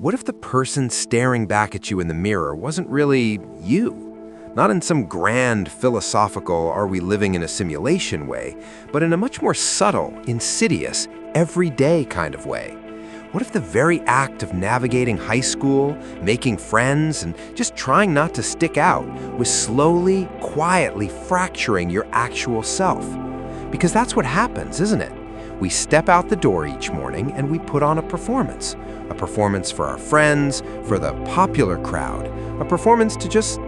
What if the person staring back at you in the mirror wasn't really you? Not in some grand philosophical, are we living in a simulation way, but in a much more subtle, insidious, everyday kind of way. What if the very act of navigating high school, making friends, and just trying not to stick out was slowly, quietly fracturing your actual self? Because that's what happens, isn't it? We step out the door each morning and we put on a performance. A performance for our friends, for the popular crowd. A performance to just,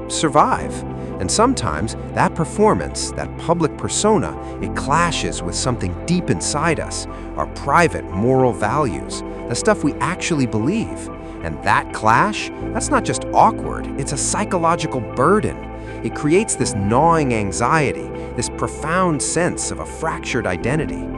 survive. And sometimes that performance, that public persona, it clashes with something deep inside us, our private moral values, the stuff we actually believe. And that clash, that's not just awkward, it's a psychological burden. It creates this gnawing anxiety, this profound sense of a fractured identity.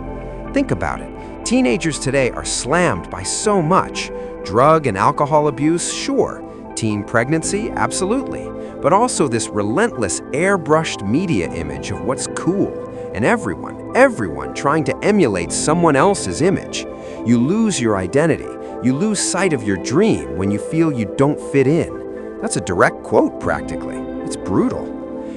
Think about it. Teenagers today are slammed by so much. Drug and alcohol abuse, sure. Teen pregnancy, absolutely. But also this relentless airbrushed media image of what's cool. And everyone trying to emulate someone else's image. You lose your identity. You lose sight of your dream when you feel you don't fit in. That's a direct quote, practically. It's brutal.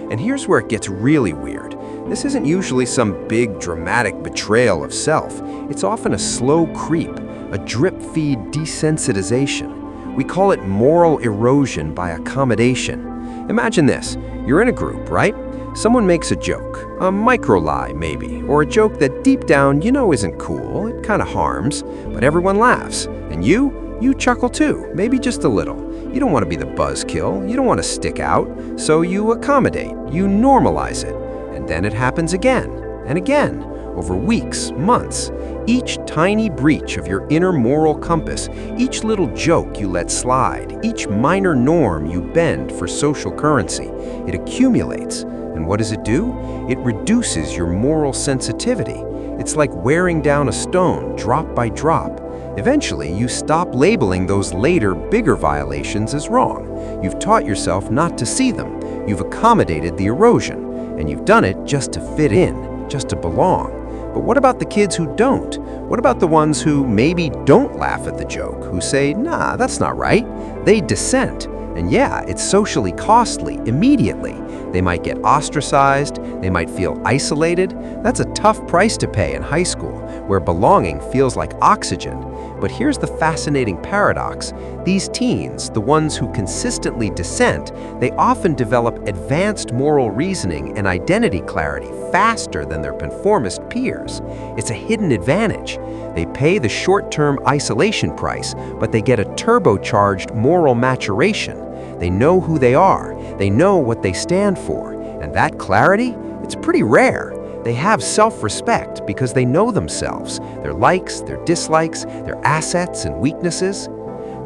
And here's where it gets really weird. This isn't usually some big, dramatic betrayal of self. It's often a slow creep, a drip-feed desensitization. We call it moral erosion by accommodation. Imagine this. You're in a group, right? Someone makes a joke, a micro-lie maybe, or a joke that deep down you know isn't cool, it kind of harms, but everyone laughs. And you chuckle too, maybe just a little. You don't want to be the buzzkill, you don't want to stick out, so you accommodate, you normalize it. And then it happens again and again, over weeks, months. Each tiny breach of your inner moral compass, each little joke you let slide, each minor norm you bend for social currency, it accumulates. And what does it do? It reduces your moral sensitivity. It's like wearing down a stone, drop by drop. Eventually, you stop labeling those later, bigger violations as wrong. You've taught yourself not to see them. You've accommodated the erosion. And you've done it just to fit in, just to belong. But what about the kids who don't? What about the ones who maybe don't laugh at the joke, who say, nah, that's not right? They dissent. And yeah, it's socially costly, immediately. They might get ostracized, they might feel isolated. That's a tough price to pay in high school, where belonging feels like oxygen. But here's the fascinating paradox. These teens, the ones who consistently dissent, they often develop advanced moral reasoning and identity clarity faster than their conformist peers. It's a hidden advantage. They pay the short-term isolation price, but they get a turbocharged moral maturation. They know who they are. They know what they stand for. And that clarity, it's pretty rare. They have self-respect because they know themselves, their likes, their dislikes, their assets and weaknesses.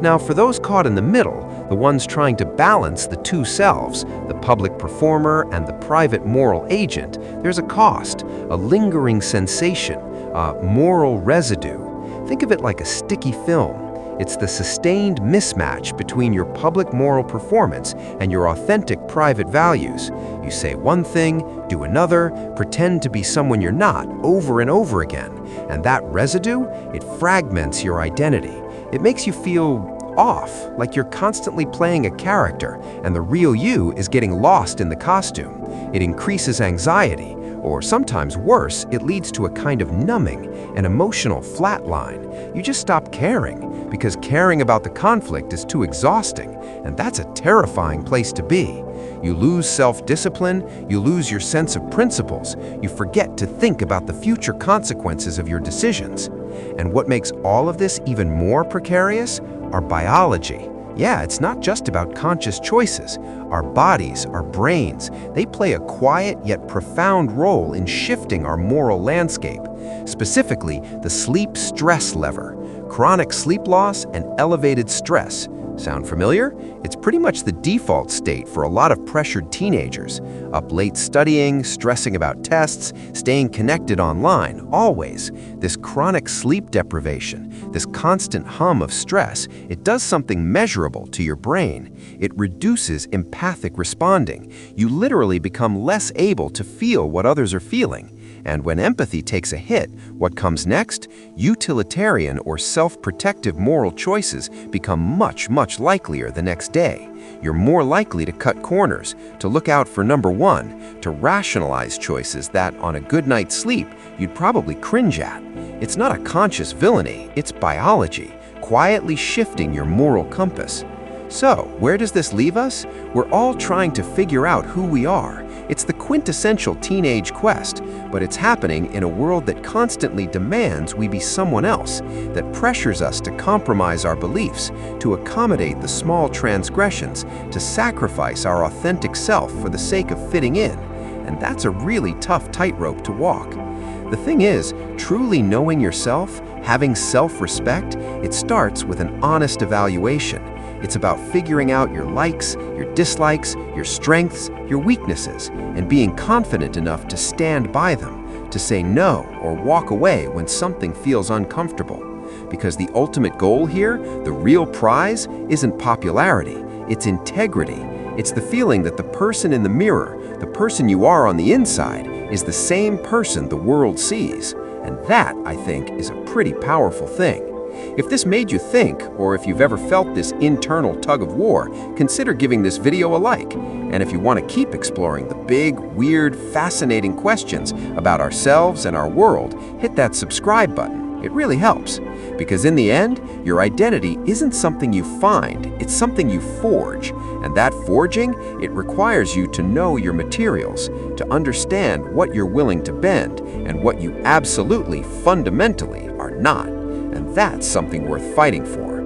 Now, for those caught in the middle, the ones trying to balance the two selves, the public performer and the private moral agent, there's a cost, a lingering sensation, a moral residue. Think of it like a sticky film. It's the sustained mismatch between your public moral performance and your authentic private values. You say one thing, do another, pretend to be someone you're not over and over again. And that residue, it fragments your identity. It makes you feel off, like you're constantly playing a character, and the real you is getting lost in the costume. It increases anxiety, or sometimes worse, it leads to a kind of numbing, an emotional flatline. You just stop caring, because caring about the conflict is too exhausting, and that's a terrifying place to be. You lose self-discipline, you lose your sense of principles, you forget to think about the future consequences of your decisions. And what makes all of this even more precarious? Our biology. Yeah, it's not just about conscious choices. Our bodies, our brains, they play a quiet yet profound role in shifting our moral landscape. Specifically, the sleep-stress lever. Chronic sleep loss and elevated stress. Sound familiar? It's pretty much the default state for a lot of pressured teenagers. Up late studying, stressing about tests, staying connected online, always. This chronic sleep deprivation, this constant hum of stress, it does something measurable to your brain. It reduces empathic responding. You literally become less able to feel what others are feeling. And when empathy takes a hit, what comes next? Utilitarian or self-protective moral choices become much, much likelier the next day. You're more likely to cut corners, to look out for number one, to rationalize choices that, on a good night's sleep, you'd probably cringe at. It's not a conscious villainy, it's biology, quietly shifting your moral compass. So, where does this leave us? We're all trying to figure out who we are. It's the quintessential teenage quest, but it's happening in a world that constantly demands we be someone else, that pressures us to compromise our beliefs, to accommodate the small transgressions, to sacrifice our authentic self for the sake of fitting in. And that's a really tough tightrope to walk. The thing is, truly knowing yourself, having self-respect, it starts with an honest evaluation. It's about figuring out your likes, your dislikes, your strengths, your weaknesses, and being confident enough to stand by them, to say no or walk away when something feels uncomfortable. Because the ultimate goal here, the real prize, isn't popularity, it's integrity. It's the feeling that the person in the mirror, the person you are on the inside, is the same person the world sees. And that, I think, is a pretty powerful thing. If this made you think, or if you've ever felt this internal tug of war, consider giving this video a like. And if you want to keep exploring the big, weird, fascinating questions about ourselves and our world, hit that subscribe button. It really helps. Because in the end, your identity isn't something you find, it's something you forge. And that forging, it requires you to know your materials, to understand what you're willing to bend, and what you absolutely, fundamentally are not. And that's something worth fighting for.